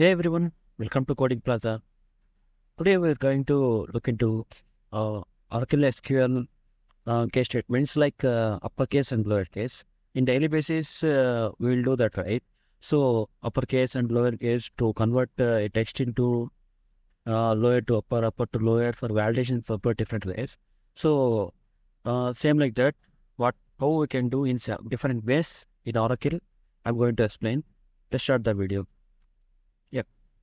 Hey everyone, welcome to Coding Plaza. Today we're going to look into Oracle SQL case statements like uppercase and lowercase. In daily basis, we will do that, right? So uppercase and lowercase to convert a text into lower to upper, upper to lower for validation for different ways. So same like that. How we can do in different ways in Oracle, I'm going to explain. Let's start the video.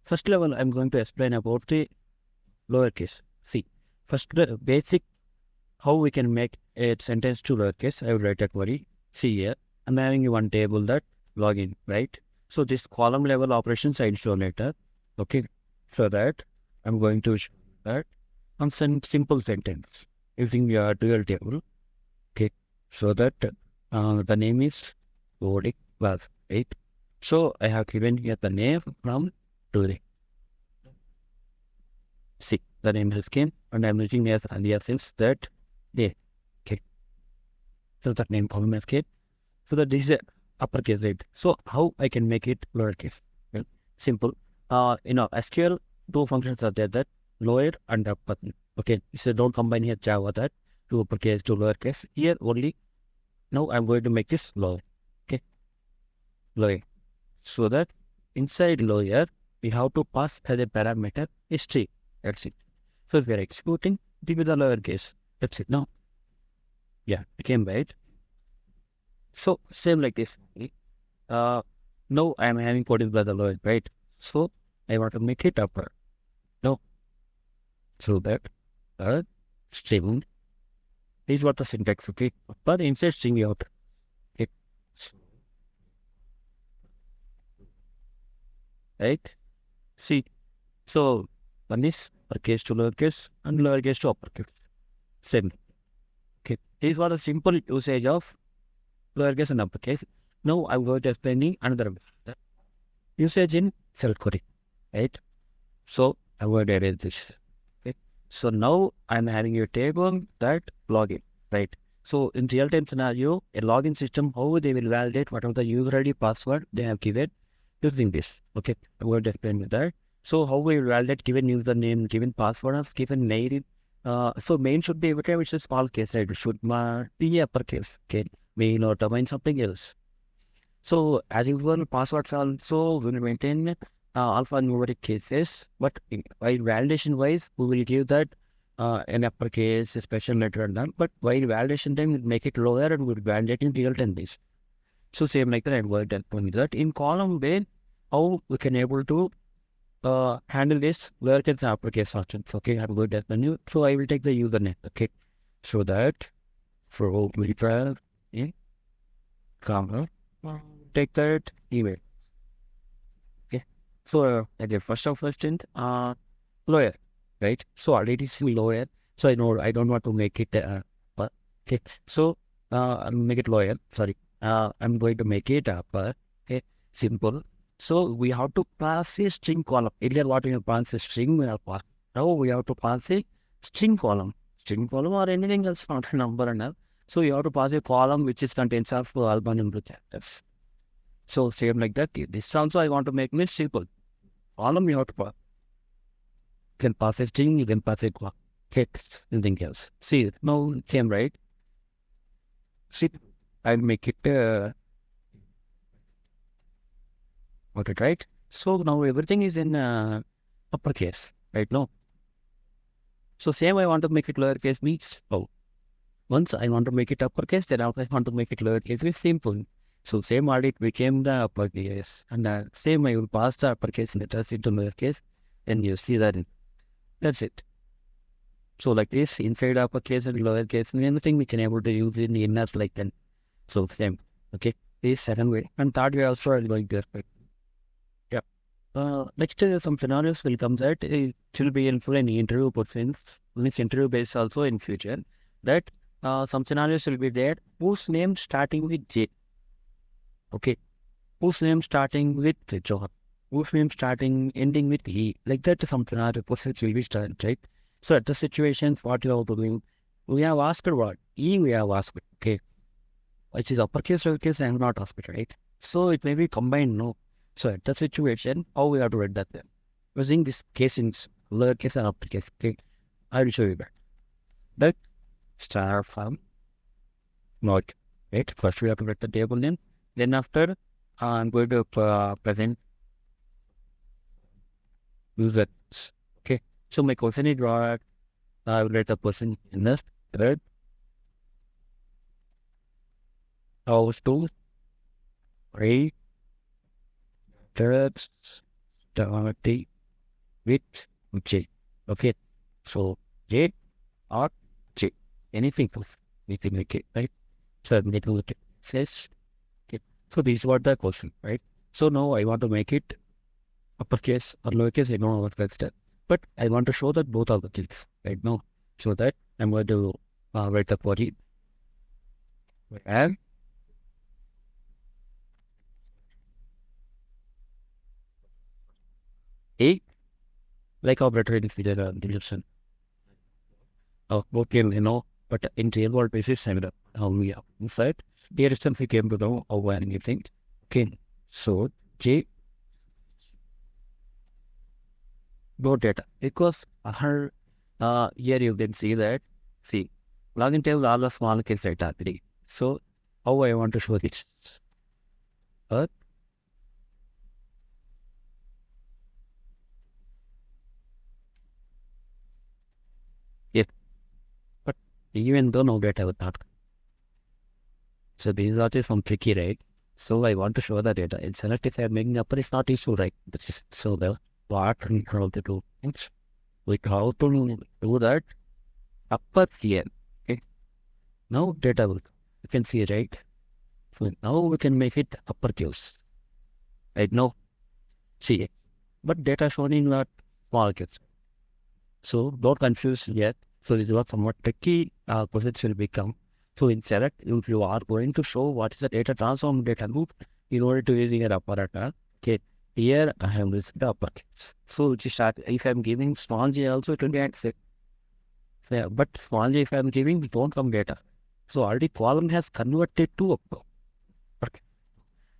First level, I'm going to explain about the lowercase. See, first the basic how we can make a sentence to lowercase. I will write a query. See here, I'm having one table that login, right? So this column level operations I will show later. Okay, so that I'm going to show that on some simple sentence using your dual table. Okay, so that the name is coding class, right? So I have given here the name from today. See, the name is came and I'm using as alias since that day. Okay. So that name column is came. So that this is uppercase, right? So how I can make it lowercase? Well, simple. SQL, two functions are there, that lower and upper. Okay. So don't combine here Java that to uppercase to lowercase. Here only now I'm going to make this lower. Okay. Lower. So that inside lower we have to pass as a parameter string. That's it. So if we are executing, give me the lowercase. That's it. Now, yeah, became right. So same like this. Now I am having coding plus the lower, right? So I want to make it upper. No. So that string. This is what the syntax, okay? But inside string out. Okay. Right? See, so one is uppercase to lowercase and lowercase to uppercase. Same. Okay. These are the simple usage of lowercase and uppercase. Now I'm going to explain another way. Usage in shell query. Right? So I'm going to erase this. Okay. So now I'm having a table that login. Right? So in real-time scenario, a login system, how they will validate whatever the user ID password they have given using this. Okay. I'm going to explain that. So how we validate given username, given password, or given mail. So main should be every time it's a small case, right? It should be uppercase, okay? Mail or domain something else. So as usual, passwords also will maintain alphanumeric cases, but while validation wise, we will give that an uppercase, a special letter and that. But while validation time, we'll make it lower and we'll validate in real time this. So same like that, I'm going to tell you that in column way, how we can able to handle this lowercase and uppercase options. Okay, I'm going to menu. So I will take the username. Okay, so that for we try comma take that email. Okay, so at the first instance, lower, right? So already is lower. So I know I don't want to make it okay. So I'll make it lower. Sorry, I'm going to make it upper. Okay, simple. So we have to pass a string column. Earlier what we have passed a string, we have passed. Now we have to pass a string column. String column or anything else, not a number and all. So you have to pass a column which is contains of alphanumeric characters. So same like that. This also I want to make it simple. Column you have to pass. You can pass a string, you can pass a text, anything else. See, now same, right? See, I'll make it okay, right? So now everything is in uppercase, right? No. So same I want to make it lowercase means, once I want to make it uppercase, then after I want to make it lowercase, it's simple. So same audit became the uppercase, and same I will pass the uppercase letters into lowercase, and you see that. That's it. So like this, inside uppercase and lowercase, and anything we can able to use in the inner like that. So same. Okay, this second way, and third way also I'm going to expect. Next, some scenarios will come that it will be helpful in interview questions, means interview based also in future. That some scenarios will be there whose name starting with J. Okay, whose name starting with John, whose name ending with E. Like that, some scenario questions will be started, right? So at the situations, what you have to do, we have asked what E. We have asked, okay, which is uppercase, lowercase. I have not asked it, right? So it may be combined, no. So at that situation, how we have to write that then? Using this case in lowercase and uppercase. Okay, I will show you that. That star from not. Right. First we have to write the table name. Then after I'm going to present users. Okay. So my question is what I will write the person in the third. How to write third starting with J. Okay. So J or J. Anything else. We can make it, right? So I'm going to look at this. Okay. So this is what the question, right? So now I want to make it uppercase or lowercase. I don't know what that's that. But I want to show that both are the things right now. So that I'm going to write the query. And A, like operator in the description. Okay, but in real world basis, I'm we have inside. Here is we came to know how anything. Okay, so J no data because here you can see that login table all the small case data 3. So how I want to show this? Yes, but even though no data would not. So these are just some tricky, right? So I want to show the data. In select if I'm making upper, it's not issue, right? So the what we have to do things. We how to do that upper here. Okay. Now data will you can see, right? So now we can make it uppercase. Right now. See, but data shown in not small case. So don't confuse yet. So this is what somewhat tricky questions will become. So in select, if you are going to show what is the data transform data loop in order to using an operator, okay, here I have this the uppercase. So if I'm giving small j also it will be accepted. Yeah, but small j if I'm giving don't come data. So already column has converted to upper. Okay.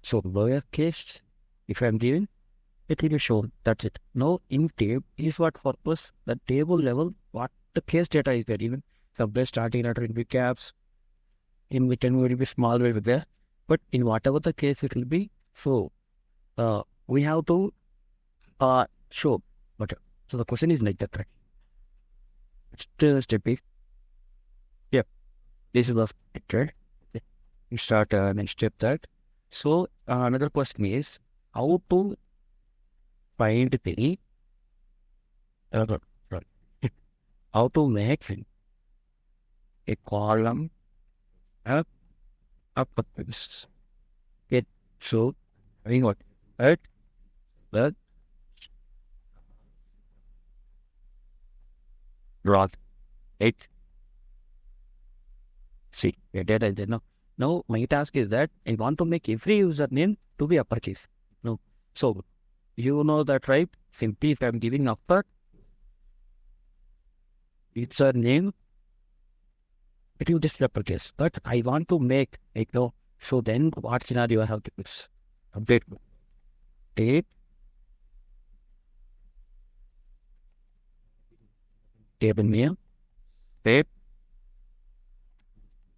So lowercase if I'm giving it will be shown. That's it. Now in table is what purpose the table level what the case data is there even somewhere starting letter will be caps. In written will be small will be there, but in whatever the case it will be, so we have to show. But so the question is like that, right? Step is yeah. This is the right. We start next step that. So another question is how to find the how to make a column uppercase. Okay, so having what? Right? That draw it. See, your data is there now. Now my task is that I want to make every username to be uppercase. No, so you know that, right? Simply if I'm giving upper username, it will just uppercase. But I want to make it no. So then what scenario I have to use? Update date table name date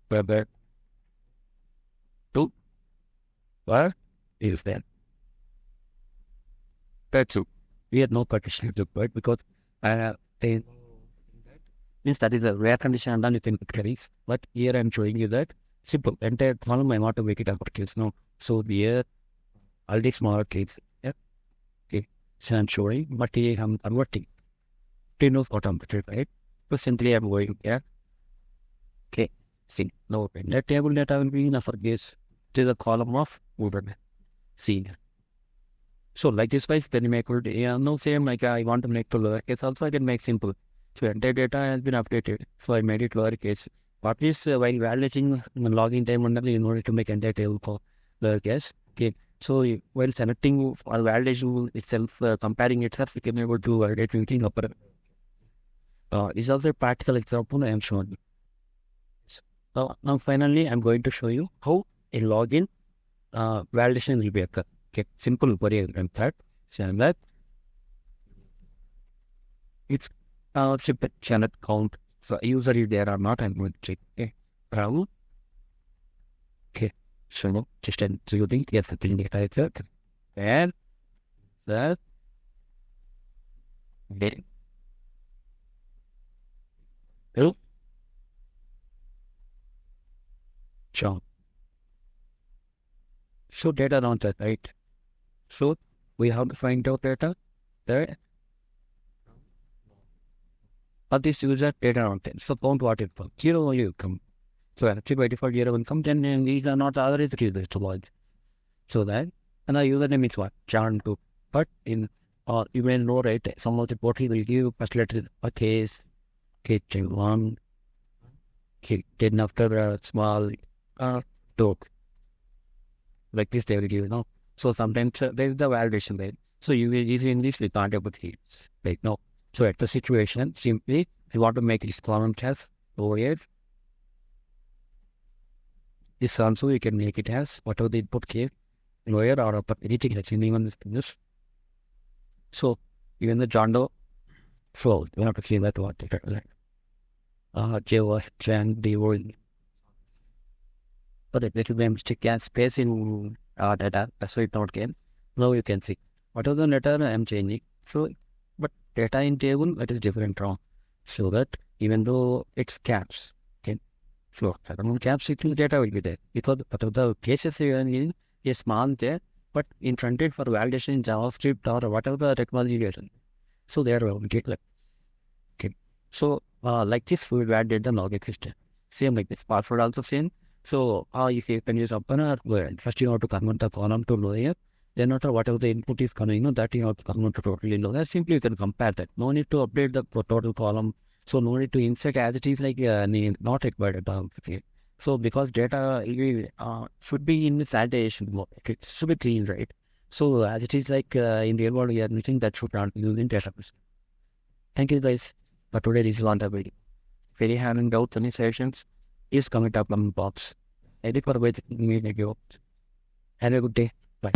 whether to where is then. That's it. We had no partition to it because they means that is a rare condition and then you can queries. But here I'm showing you that simple entire column I want to make it uppercase. No, so here already smaller case. Yeah. Okay. So I'm showing, but here I'm converting. Do you know what I'm doing, right? So simply I'm going here. Okay. See, now that table data will be in uppercase to the column of word. See. So like this way, then you make it no same like I want to make to lowercase also I can make simple. So entire data has been updated. So I made it lowercase. What is while validating login time in order to make entire table call lowercase. Okay. So while selecting or validation itself, comparing itself, we can be able to validate using upper. This is also a practical example I am showing you. So now finally I'm going to show you how a login validation will be occur. Okay, simple query and that. Saying that it's simple channel count. So user is there or not, I'm going to check. Okay, browse. Okay, so just executing. Yes, the thing data is there. And that then will jump. So data not that, right? So we have to find out data there. But this user data on 10. So count what it comes. 0 only will come. So actually by default 0 will come. Then these are not the other users to watch. So that, and the username is what? John 2. But in you may know, right? Some of the portal will give first letter a case, case 1, then after a small dog. Like this they will give, So sometimes there is the validation there. So you will easily in this we can't able to like no. So at the situation, simply you want to make this column as over here. This also you can make it as whatever the input case lower or upper anything that's in even this. So even the John Doe flow, you have to see that what Jan the word. But a little bit mistake and space in data, that's why it not came. Now you can see what are the letter I am changing. So but data in table that is different wrong. So that even though it's caps, okay. So caps it will data will be there because the cases you are using is small there, but intended for validation in JavaScript or whatever the technology you are using. So they are okay. Okay. So like this we will validate the logic system. Same like this. Password also same. So if you can use upper or lower, first you have to convert the column to lower. Then after whatever the input is coming, that you have to convert to totally lower. Simply you can compare that. No need to update the total column. So no need to insert as it is like not required at all. Okay. So because data should be in sanitation mode, it should be clean, right? So as it is like in real world, we are missing that should not be used in database. Thank you guys for today. This is on the video. If you having doubts, any sessions, please comment up on the box. Edit for waiting me. Have a good day. Bye.